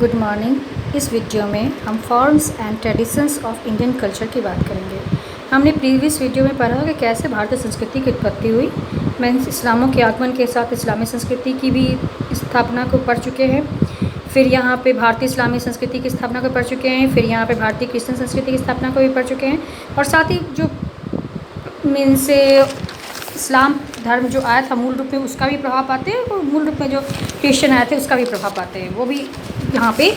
Good morning. इस video में हम forms and traditions of Indian culture की बात करेंगे। हमने प्रीवियस वीडियो में पढ़ा कि कैसे भारतीय संस्कृति की उत्पत्ति हुई। मीन्स इस्लामों के आगमन के साथ इस्लामी संस्कृति की भी स्थापना को पढ़ चुके हैं। फिर यहाँ पे भारतीय इस्लामी संस्कृति की स्थापना को पढ़ चुके हैं। फिर यहाँ पे भारतीय क्रिश्चियन संस्कृति की स्थापना को भी पढ़ चुके हैं। और साथ ही जो मीन्स इस्लाम धर्म जो आया था मूल रूप में उसका भी प्रभाव पाते हैं, और मूल रूप में जो क्रिश्चियन आए थे उसका भी प्रभाव पाते हैं। वो भी यहाँ पे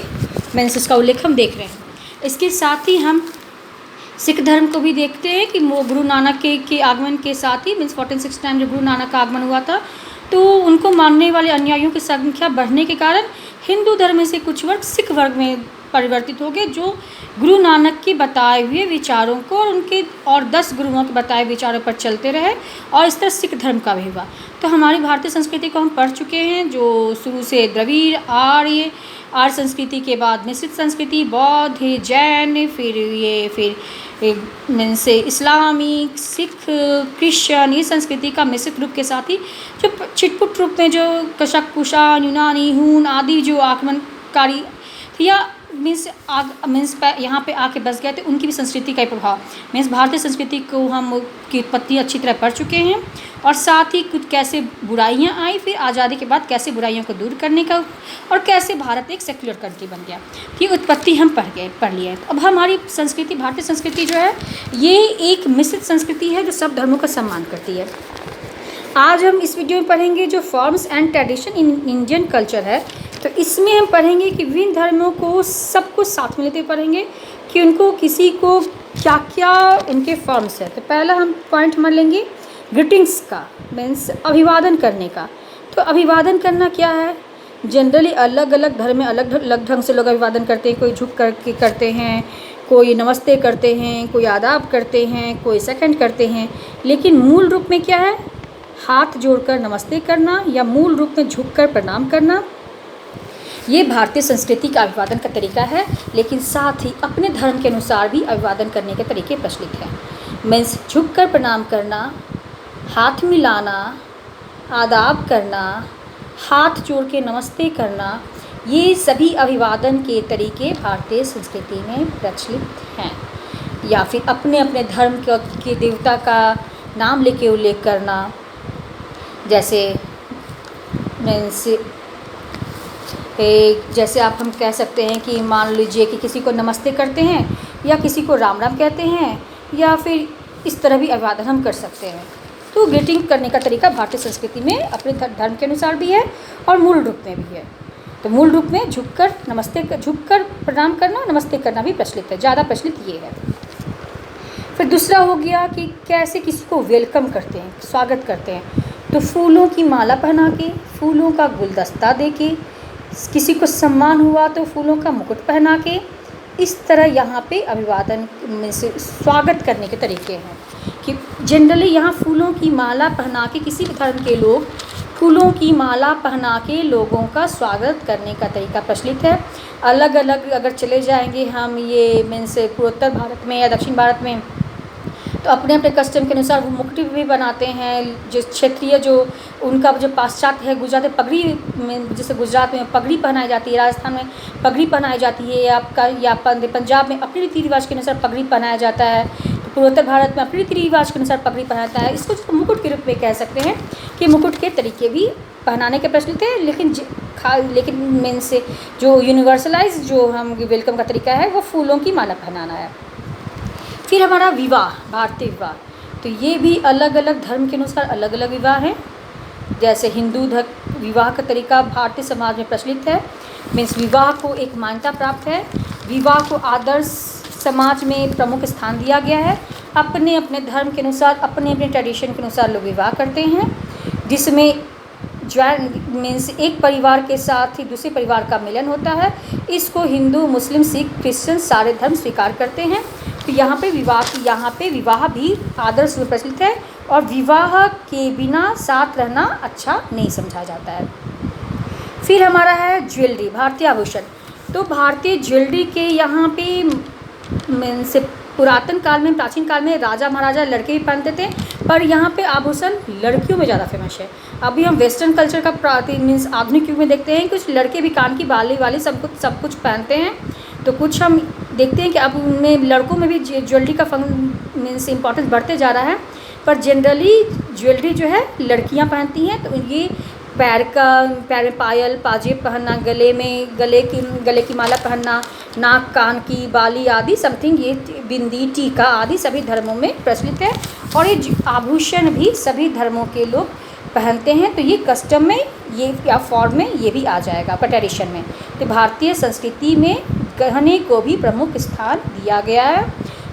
मीन्स इसका उल्लेख हम देख रहे हैं। इसके साथ ही हम सिख धर्म को भी देखते हैं कि वो गुरु नानक के आगमन के साथ ही मीन्स 1460 टाइम जब गुरु नानक का आगमन हुआ था, तो उनको मानने वाले अनुयायियों की संख्या बढ़ने के कारण हिंदू धर्म में से कुछ वर्ग सिख वर्ग में परिवर्तित हो गए, जो गुरु नानक के बताए हुए विचारों को और उनके और 10 गुरुओं के बताए विचारों पर चलते रहे, और इस तरह सिख धर्म का भी हुआ। तो हमारी भारतीय संस्कृति को हम पढ़ चुके हैं, जो शुरू से द्रविड़ आर्य संस्कृति के बाद मिश्रित संस्कृति, बौद्ध, जैन, फिर मीन्स इस्लामिक, सिख, क्रिश्चियन, ये संस्कृति का मिश्रित रूप के साथ ही जो छिटपुट रूप में जो कशक, कुषाण, यूनानी, हून आदि जो आक्रमणकारी या मीन्स यहाँ पे आके बस गए थे, उनकी भी संस्कृति का प्रभाव मीन्स भारतीय संस्कृति को हम की उत्पत्ति अच्छी तरह पढ़ चुके हैं। और साथ ही कुछ कैसे बुराइयाँ आई, फिर आज़ादी के बाद कैसे बुराइयों को दूर करने का, और कैसे भारत एक सेक्युलर कंट्री बन गया, ये उत्पत्ति हम पढ़ लिए। अब हमारी संस्कृति, भारतीय संस्कृति जो है ये एक मिश्रित संस्कृति है जो सब धर्मों का सम्मान करती है। आज हम इस वीडियो में पढ़ेंगे जो forms and tradition in Indian culture है। तो इसमें हम पढ़ेंगे कि विभिन्न धर्मों को सबको साथ में लेते पढ़ेंगे कि उनको किसी को क्या क्या उनके फॉर्म्स है। तो पहला हम पॉइंट मान लेंगे ग्रीटिंग्स का, मीन्स अभिवादन करने का। तो अभिवादन करना क्या है? जनरली अलग अलग धर्म में अलग अलग ढंग से लोग अभिवादन करते हैं। कोई झुक करके करते हैं, कोई नमस्ते करते हैं, कोई आदाब करते हैं, कोई सेकंड करते हैं। लेकिन मूल रूप में क्या है? हाथ जोड़कर नमस्ते करना या मूल रूप में झुककर प्रणाम करना, ये भारतीय संस्कृति का अभिवादन का तरीका है। लेकिन साथ ही अपने धर्म के अनुसार भी अभिवादन करने के तरीके प्रचलित हैं। मीन्स झुककर प्रणाम करना, हाथ मिलाना, आदाब करना, हाथ जोड़ के नमस्ते करना, ये सभी अभिवादन के तरीके भारतीय संस्कृति में प्रचलित हैं। या फिर अपने अपने धर्म के देवता का नाम लेके उल्लेख करना, जैसे मीन्स जैसे आप हम कह सकते हैं कि मान लीजिए कि किसी को नमस्ते करते हैं या किसी को राम राम कहते हैं, या फिर इस तरह भी अभिवादन हम कर सकते हैं। तो ग्रीटिंग करने का तरीका भारतीय संस्कृति में अपने धर्म के अनुसार भी है और मूल रूप में भी है। तो मूल रूप में झुककर प्रणाम करना, नमस्ते करना भी प्रचलित है, ज़्यादा प्रचलित ये है। फिर दूसरा हो गया कि कैसे किसी को वेलकम करते हैं, स्वागत करते हैं। तो फूलों की माला पहना के, फूलों का गुलदस्ता दे के, किसी को सम्मान हुआ तो फूलों का मुकुट पहना के, इस तरह यहाँ पे अभिवादन में से स्वागत करने के तरीके हैं। कि जनरली यहाँ फूलों की माला पहना के, किसी भी धर्म के लोग फूलों की माला पहना के लोगों का स्वागत करने का तरीका प्रचलित है। अलग अलग अगर चले जाएंगे हम ये मीन्स पूर्वोत्तर भारत में या दक्षिण भारत में, तो अपने अपने कस्टम के अनुसार वो मुकुट भी बनाते हैं। जो क्षेत्रीय जो उनका जो पाश्चात्य है, गुजरात में पगड़ी में, जैसे गुजरात में पगड़ी पहनाई जाती है, राजस्थान में पगड़ी पहनाई जाती है, या पंजाब में अपने रीति रिवाज के अनुसार पगड़ी पहनाया जाता है, तो पूर्वोत्तर भारत में अपने रीति रिवाज के अनुसार पगड़ी पहनाता है। इसको जो मुकुट के रूप में कह सकते हैं कि मुकुट के तरीके भी पहनाने के प्रचलित है। लेकिन मीन्स जो यूनिवर्सलाइज जो हम वेलकम का तरीका है वो फूलों की माला पहनाना है। फिर हमारा विवाह, भारतीय विवाह, तो ये भी अलग अलग धर्म के अनुसार अलग अलग विवाह हैं। जैसे हिंदू विवाह का तरीका भारतीय समाज में प्रचलित है। मीन्स विवाह को एक मान्यता प्राप्त है, विवाह को आदर्श समाज में प्रमुख स्थान दिया गया है। अपने अपने धर्म के अनुसार, अपने अपने ट्रेडिशन के अनुसार लोग विवाह करते हैं, जिसमें मीन्स एक परिवार के साथ ही दूसरे परिवार का मिलन होता है। इसको हिंदू, मुस्लिम, सिख, क्रिश्चियन सारे धर्म स्वीकार करते हैं। तो यहाँ पे विवाह भी आदर्श में प्रचलित है, और विवाह के बिना साथ रहना अच्छा नहीं समझा जाता है। फिर हमारा है ज्वेलरी, भारतीय आभूषण। तो भारतीय ज्वेलरी के यहाँ पे मीन्स पुरातन काल में, प्राचीन काल में राजा महाराजा लड़के भी पहनते थे, पर यहाँ पे आभूषण लड़कियों में ज़्यादा फेमस है। अभी हम वेस्टर्न कल्चर का मीन्स आधुनिक युग में देखते हैं कुछ लड़के भी कान की बाली वाली सब कुछ पहनते हैं। तो कुछ हम देखते हैं कि अब उनमें लड़कों में भी ज्वेलरी का मीन्स इम्पोर्टेंस बढ़ते जा रहा है, पर जनरली ज्वेलरी जो है लड़कियाँ पहनती हैं। तो ये पैर में पायल पाजेब पहनना, गले की माला पहनना, नाक कान की बाली आदि समथिंग, ये बिंदी टीका आदि सभी धर्मों में प्रचलित है। और ये आभूषण भी सभी धर्मों के लोग पहनते हैं। तो ये कस्टम में ये या फॉर्म में ये भी आ जाएगा आपका ट्रेडिशन में। तो भारतीय संस्कृति में गहने को भी प्रमुख स्थान दिया गया है।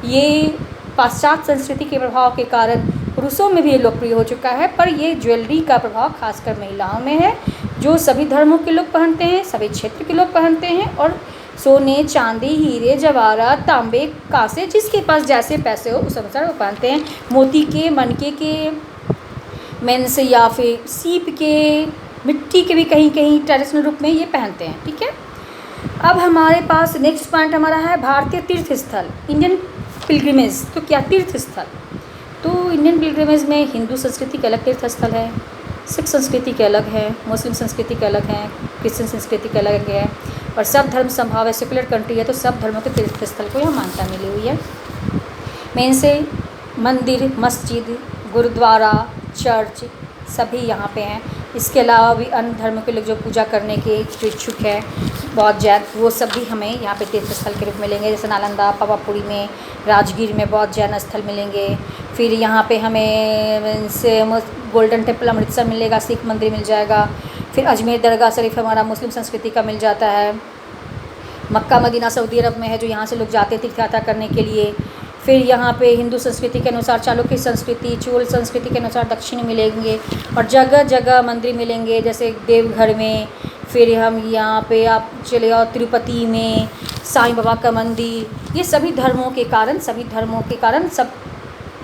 ये पाश्चात्य संस्कृति के प्रभाव के कारण पुरुषों में भी लोकप्रिय हो चुका है, पर ये ज्वेलरी का प्रभाव खासकर महिलाओं में है, जो सभी धर्मों के लोग पहनते हैं, सभी क्षेत्र के लोग पहनते हैं। और सोने चांदी हीरे जवाहरात तांबे कांसे, जिसके पास जैसे पैसे हो उस अनुसार वो पहनते हैं। मोती के, मनके के, मेंस या फिर सीप के, मिट्टी के भी कहीं कहीं ट्रेडिशनल रूप में ये पहनते हैं। ठीक है, अब हमारे पास नेक्स्ट पॉइंट हमारा है भारतीय तीर्थ स्थल, इंडियन पिलग्रिमेज। तो क्या तीर्थ स्थल? तो इंडियन पिलग्रिमेज में हिंदू संस्कृति के अलग तीर्थ स्थल है, सिख संस्कृति के अलग है, मुस्लिम संस्कृति के अलग है, क्रिश्चियन संस्कृति के अलग है, और सब धर्म संभाव है, सेकुलर कंट्री है, तो सब धर्मों के तीर्थ स्थल को यहाँ मान्यता मिली हुई है। मेन से मंदिर, मस्जिद, गुरुद्वारा, चर्च सभी यहाँ पे हैं। इसके अलावा भी अन्य धर्मों के लोग जो पूजा करने के जो इच्छुक है, बौद्ध जैन, वो सब भी हमें यहाँ पे तीर्थ स्थल के रूप में मिलेंगे। जैसे नालंदा, पावापुरी में, राजगीर में बौद्ध जैन स्थल मिलेंगे। फिर यहाँ पे हमें से गोल्डन टेम्पल अमृतसर मिलेगा, सिख मंदिर मिल जाएगा। फिर अजमेर दरगाह शरीफ हमारा मुस्लिम संस्कृति का मिल जाता है। मक्का मदीना सऊदी अरब में है, जो यहाँ से लोग जाते तीर्थ यात्रा करने के लिए। फिर यहाँ पे हिंदू संस्कृति के अनुसार चालुक्य संस्कृति, चोल संस्कृति के अनुसार दक्षिण मिलेंगे, और जगह जगह मंदिर मिलेंगे, जैसे देवघर में। फिर हम यहाँ पे आप चले जाओ तिरुपति में, साईं बाबा का मंदिर। ये सभी धर्मों के कारण सब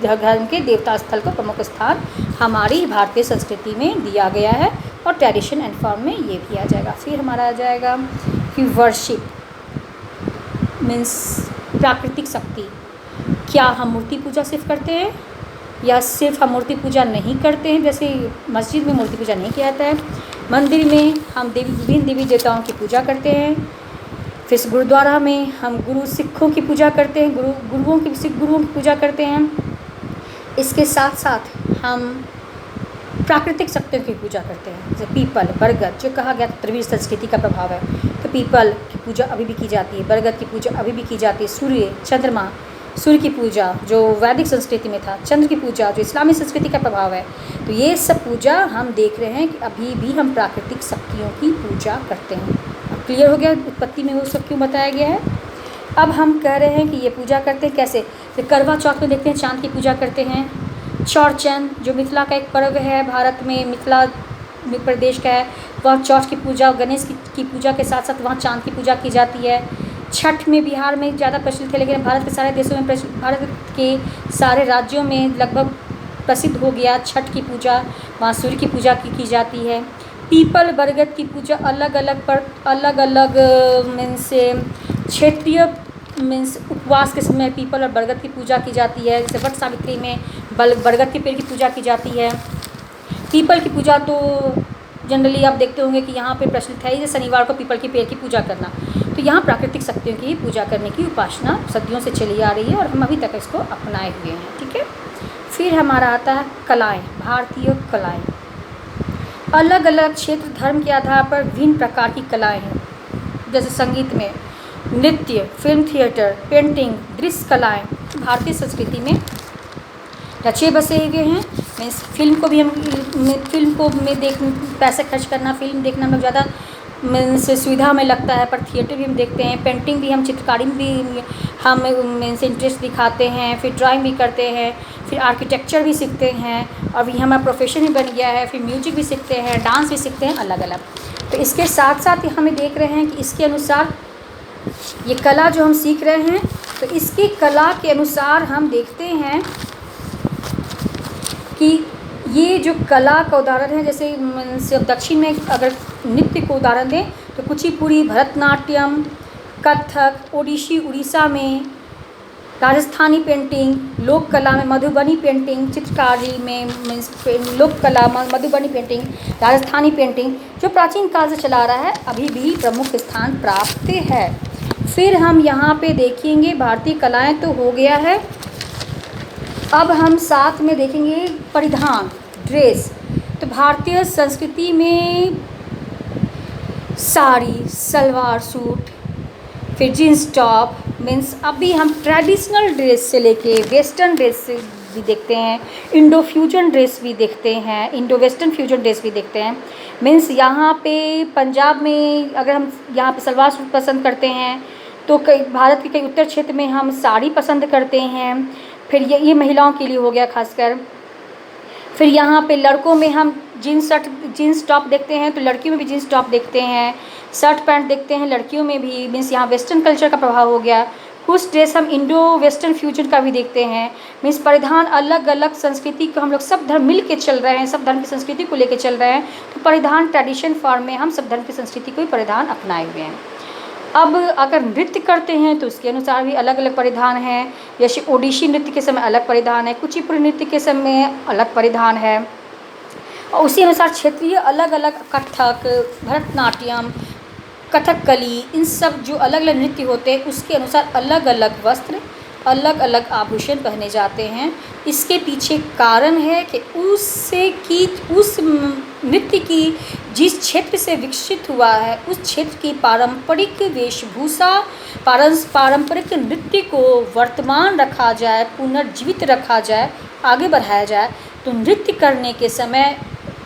धर्म के देवता स्थल को प्रमुख स्थान हमारी भारतीय संस्कृति में दिया गया है, और ट्रेडिशन एंड फॉर्म में ये भी आ जाएगा। फिर हमारा आ जाएगा कि वर्शिप मीन्स प्राकृतिक शक्ति। क्या हम मूर्ति पूजा सिर्फ करते हैं, या सिर्फ हम मूर्ति पूजा नहीं करते हैं? जैसे मस्जिद में मूर्ति पूजा नहीं किया जाता है, मंदिर में हम विभिन्न देवी देवताओं की पूजा करते हैं। फिर गुरुद्वारा में हम सिखों की पूजा करते हैं, सिख गुरुओं की पूजा करते हैं। इसके साथ साथ हम प्राकृतिक शक्तियों की पूजा करते हैं, जैसे पीपल, बरगद, जो कहा गया त्रिविध संस्कृति का प्रभाव है, तो पीपल की पूजा अभी भी की जाती है, बरगद की पूजा अभी भी की जाती है। सूर्य, चंद्रमा, सूर्य की पूजा जो वैदिक संस्कृति में था, चंद्र की पूजा जो इस्लामी संस्कृति का प्रभाव है। तो ये सब पूजा हम देख रहे हैं कि अभी भी हम प्राकृतिक शक्तियों की पूजा करते हैं। अब क्लियर हो गया उत्पत्ति में वो सब क्यों बताया गया है। अब हम कह रहे हैं कि ये पूजा करते हैं कैसे। तो करवा चौथ में देखते हैं चाँद की पूजा करते हैं। चौरचन जो मिथिला का एक पर्व है, भारत में मिथिला प्रदेश का है, वह चौथ की पूजा, गणेश की पूजा के साथ साथ वहाँ चाँद की पूजा की जाती है। छठ में बिहार में ज़्यादा प्रचलित है, लेकिन भारत के सारे देशों में, भारत के सारे राज्यों में लगभग प्रसिद्ध हो गया छठ की पूजा। वहाँ सूर्य की पूजा की जाती है। पीपल बरगद की पूजा अलग अलग मीन्स क्षेत्रीय मीन्स उपवास के समय पीपल और बरगद की पूजा की जाती है। जैसे वट सावित्री में बरगद के पेड़ की पूजा की जाती है। पीपल की पूजा तो जनरली आप देखते होंगे कि यहाँ पे प्रचलित है, जैसे शनिवार को पीपल के पेड़ की पूजा करना। तो यहाँ प्राकृतिक शक्तियों की पूजा करने की उपासना सदियों से चली आ रही है, और हम अभी तक इसको अपनाए हुए हैं। ठीक है, फिर हमारा आता है कलाएँ, भारतीय कलाएँ। अलग अलग क्षेत्र धर्म के आधार पर विभिन्न प्रकार की कलाएँ हैं, जैसे संगीत में नृत्य, फिल्म थिएटर, पेंटिंग, दृश्य कलाएँ भारतीय संस्कृति में रचे बसे हुए हैं। मीन्स फिल्म को भी हम पैसे खर्च करना, फिल्म देखना हम लोग ज़्यादा मीन्स सुविधा में लगता है, पर थिएटर भी हम देखते हैं, पेंटिंग भी हम, चित्रकारी में भी हम मीन्स इंटरेस्ट दिखाते हैं, फिर ड्राइंग भी करते हैं, फिर आर्किटेक्चर भी सीखते हैं, और भी हमारा प्रोफेशन ही बन गया है। फिर म्यूजिक भी सीखते हैं, डांस भी सीखते हैं अलग अलग। तो इसके साथ साथ हमें देख रहे हैं कि इसके अनुसार ये कला जो हम सीख रहे हैं, तो इसकी कला के अनुसार हम देखते हैं कि ये जो कला का उदाहरण है, जैसे दक्षिण में अगर नृत्य को उदाहरण दें तो कुचिपुड़ी, भरतनाट्यम, कथक, ओडिसी उड़ीसा में, राजस्थानी पेंटिंग, लोक कला में मधुबनी पेंटिंग, चित्रकारी में मीन्स लोक कला मधुबनी पेंटिंग, राजस्थानी पेंटिंग जो प्राचीन काल से चला आ रहा है अभी भी प्रमुख स्थान प्राप्त है। फिर हम यहाँ पे देखेंगे भारतीय कलाएं तो हो गया है, अब हम साथ में देखेंगे परिधान, ड्रेस। तो भारतीय संस्कृति में साड़ी, सलवार सूट, फिर जीन्स टॉप, मीन्स अभी हम ट्रेडिशनल ड्रेस से लेके वेस्टर्न ड्रेस भी देखते हैं, इंडो फ्यूजन ड्रेस भी देखते हैं, इंडो वेस्टर्न फ्यूजन ड्रेस भी देखते हैं। मीन्स यहाँ पे पंजाब में अगर हम यहाँ पे सलवार सूट पसंद करते हैं तो कई भारत के कई उत्तर क्षेत्र में हम साड़ी पसंद करते हैं। फिर ये महिलाओं के लिए हो गया खासकर। फिर यहाँ पे लड़कों में हम जीन्स टॉप देखते हैं तो लड़कियों में भी जीन्स टॉप देखते हैं, शर्ट पैंट देखते हैं लड़कियों में भी। मीन्स यहाँ वेस्टर्न कल्चर का प्रभाव हो गया। कुछ ड्रेस हम इंडो वेस्टर्न फ्यूजन का भी देखते हैं। मीन्स परिधान अलग अलग संस्कृति को हम लोग सब धर्म मिल के चल रहे हैं, सब धर्म की संस्कृति को लेके चल रहे हैं। तो परिधान ट्रेडिशन फॉर्म में हम सब धर्म की संस्कृति को ही परिधान अपनाए हुए हैं। अब अगर नृत्य करते हैं तो उसके अनुसार भी अलग अलग परिधान हैं। जैसे ओडिसी नृत्य के समय अलग परिधान है, कुचिपुड़ी नृत्य के समय अलग परिधान है, और उसी अनुसार क्षेत्रीय अलग अलग कथक, भरतनाट्यम, कथकली, इन सब जो अलग अलग नृत्य होते हैं उसके अनुसार अलग अलग वस्त्र, अलग अलग आभूषण पहने जाते हैं। इसके पीछे कारण है कि उस नृत्य की जिस क्षेत्र से विकसित हुआ है उस क्षेत्र की पारंपरिक वेशभूषा, पारंपरिक नृत्य को वर्तमान रखा जाए, पुनर्जीवित रखा जाए, आगे बढ़ाया जाए। तो नृत्य करने के समय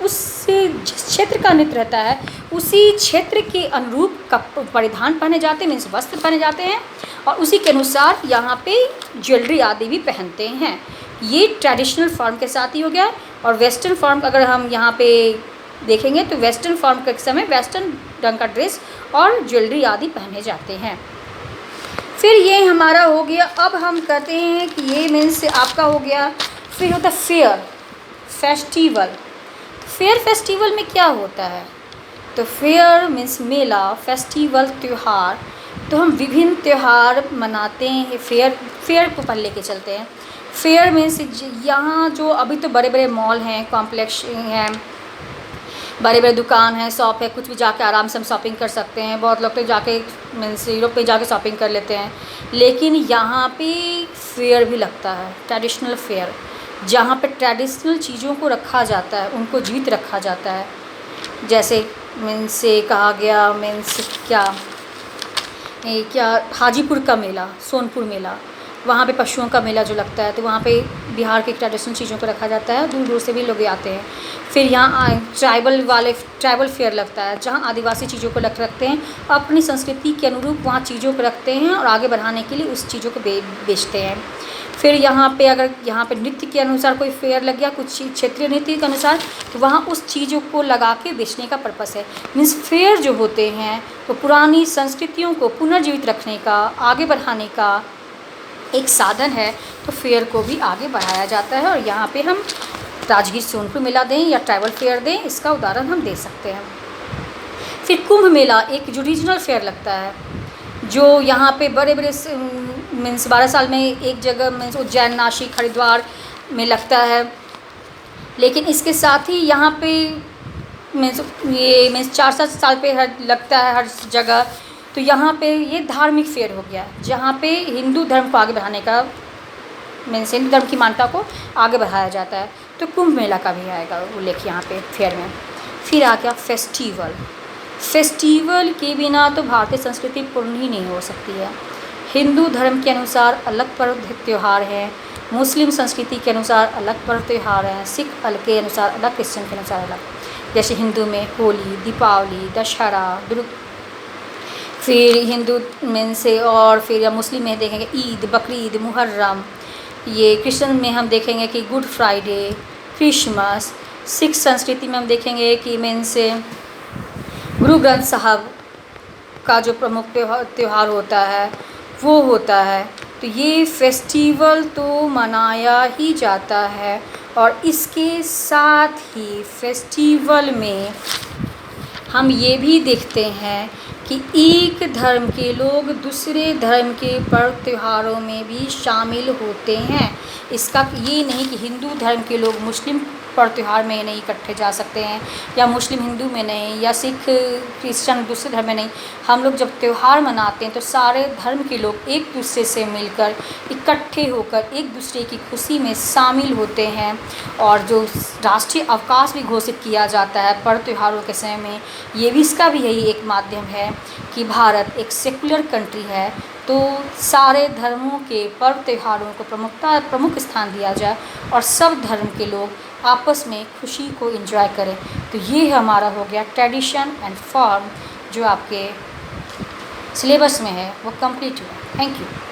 जिस क्षेत्र का नृत्य रहता है उसी क्षेत्र के अनुरूप परिधान पहने जाते हैं, मीन्स वस्त्र पहने जाते हैं, और उसी के अनुसार यहाँ पे ज्वेलरी आदि भी पहनते हैं। ये ट्रेडिशनल फॉर्म के साथ ही हो गया। और वेस्टर्न फॉर्म अगर हम यहाँ पे देखेंगे तो वेस्टर्न फॉर्म के समय वेस्टर्न ढंग का ड्रेस और ज्वेलरी आदि पहने जाते हैं। फिर ये हमारा हो गया। अब हम कहते हैं कि ये मीन्स आपका हो गया। फिर होता है फेयर, फेस्टिवल। फेयर फेस्टिवल में क्या होता है? तो फेयर मीन्स मेला, फेस्टिवल त्यौहार। तो हम विभिन्न त्यौहार मनाते हैं। फेयर को पहले लेके चलते हैं। फेयर मीन्स यहाँ जो अभी तो बड़े बड़े मॉल हैं, कॉम्प्लेक्स हैं, बड़े बड़े दुकान हैं, शॉप है, कुछ भी जाके आराम से हम शॉपिंग कर सकते हैं। बहुत लोग तो जाके मीन्स यूरोप पे जाके शॉपिंग कर लेते हैं। लेकिन यहाँ पे फेयर भी लगता है, ट्रेडिशनल फेयर, जहाँ पे ट्रेडिशनल चीज़ों को रखा जाता है, उनको जीवित रखा जाता है। जैसे मीन्स से कहा गया मीन्स क्या हाजीपुर का मेला, सोनपुर मेला, वहाँ पे पशुओं का मेला जो लगता है, तो वहाँ पे बिहार के ट्रेडिशनल चीज़ों को रखा जाता है। दूर दूर से भी लोग आते हैं। फिर यहाँ ट्राइबल फेयर लगता है, जहाँ आदिवासी चीज़ों को रखते हैं, अपनी संस्कृति के अनुरूप वहाँ चीज़ों को रखते हैं और आगे बढ़ाने के लिए उस चीज़ों को बेचते हैं। फिर यहाँ पे अगर यहाँ पे नृत्य के अनुसार कोई फेयर लग गया, कुछ क्षेत्रीय नृत्य के अनुसार, तो वहाँ उस चीज़ों को लगा के बेचने का पर्पस है। मीन्स फेयर जो होते हैं तो पुरानी संस्कृतियों को पुनर्जीवित रखने का, आगे बढ़ाने का एक साधन है। तो फेयर को भी आगे बढ़ाया जाता है। और यहाँ पे हम राजगीर सोनपुर मेला दें या ट्राइबल फेयर दें, इसका उदाहरण हम दे सकते हैं। फिर कुंभ मेला एक जो रीजनल फेयर लगता है, जो यहाँ पे बड़े बड़े मीन्स 12 साल में एक जगह मीन्स उज्जैन, नासिक, हरिद्वार में लगता है। लेकिन इसके साथ ही यहाँ पे मीन्स 4-7 साल पे लगता है हर जगह। तो यहाँ पे ये धार्मिक फेयर हो गया, जहाँ पे हिंदू धर्म को आगे बढ़ाने का मीन्स हिंदू धर्म की मान्यता को आगे बढ़ाया जाता है। तो कुंभ मेला का भी आएगा उल्लेख यहाँ पे फेयर में। फिर आ गया फेस्टिवल। फेस्टिवल के बिना तो भारतीय संस्कृति पूर्ण ही नहीं हो सकती है। हिंदू धर्म के अनुसार अलग पर्व त्यौहार हैं, मुस्लिम संस्कृति के अनुसार अलग पर्व त्यौहार हैं, सिख के अनुसार अलग, क्रिश्चियन के अनुसार अलग। जैसे हिंदू में होली, दीपावली, दशहरा, फिर हिंदू में से और फिर या मुस्लिम में देखेंगे ईद, बकरीद, मुहर्रम। ये क्रिश्चियन में हम देखेंगे कि गुड फ्राइडे, क्रिसमस। सिख संस्कृति में हम देखेंगे कि मीन्स गुरु ग्रंथ साहब का जो प्रमुख त्यौहार होता है वो होता है। तो ये फेस्टिवल तो मनाया ही जाता है। और इसके साथ ही फेस्टिवल में हम ये भी देखते हैं कि एक धर्म के लोग दूसरे धर्म के पर्व त्योहारों में भी शामिल होते हैं। इसका ये नहीं कि हिंदू धर्म के लोग मुस्लिम पर्व त्योहार में नहीं इकट्ठे जा सकते हैं, या मुस्लिम हिंदू में नहीं, या सिख क्रिश्चन दूसरे धर्म में नहीं। हम लोग जब त्यौहार मनाते हैं तो सारे धर्म के लोग एक दूसरे से मिलकर इकट्ठे होकर एक दूसरे की खुशी में शामिल होते हैं। और जो राष्ट्रीय अवकाश भी घोषित किया जाता है पर्व त्योहारों के समय में, ये भी इसका भी यही एक माध्यम है कि भारत एक सेकुलर कंट्री है, तो सारे धर्मों के पर्व त्योहारों को प्रमुख स्थान दिया जाए और सब धर्म के लोग आपस में खुशी को एंजॉय करें। तो ये हमारा हो गया ट्रेडिशन एंड फॉर्म, जो आपके सिलेबस में है वो कंप्लीट हुआ। Thank you.